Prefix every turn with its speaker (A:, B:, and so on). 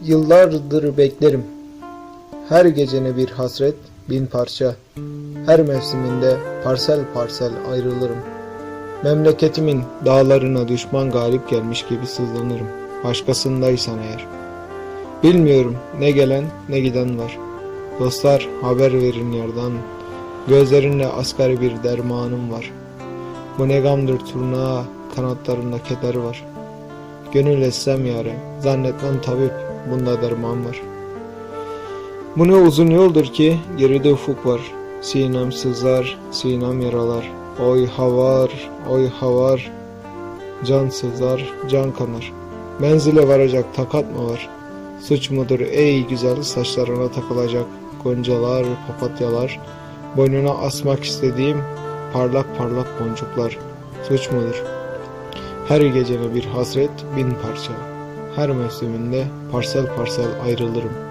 A: Yıllardır beklerim. Her gecene bir hasret, bin parça. Her mevsiminde parsel parsel ayrılırım. Memleketimin dağlarına düşman galip gelmiş gibi sızlanırım. Başkasındaysan eğer. Bilmiyorum ne gelen ne giden var. Dostlar haber verin yardan. Gözlerinde asgari bir dermanım var. Bu ne gamdır turna, kanatlarında keder var. Gönül etsem yâre, zannetmem tabip, bunda derman var. Bu ne uzun yoldur ki, geride ufuk var. Sinem sızlar, sinem yaralar. Oy havar, oy havar. Can sızlar, can kanar. Menzile varacak takat mı var? Suç mudur ey güzel saçlarına takılacak goncalar, papatyalar. Boynuna asmak istediğim parlak parlak boncuklar. Suç mudur? Her gecene bir hasret bin parça. Her mevsiminde parsel parsel ayrılırım.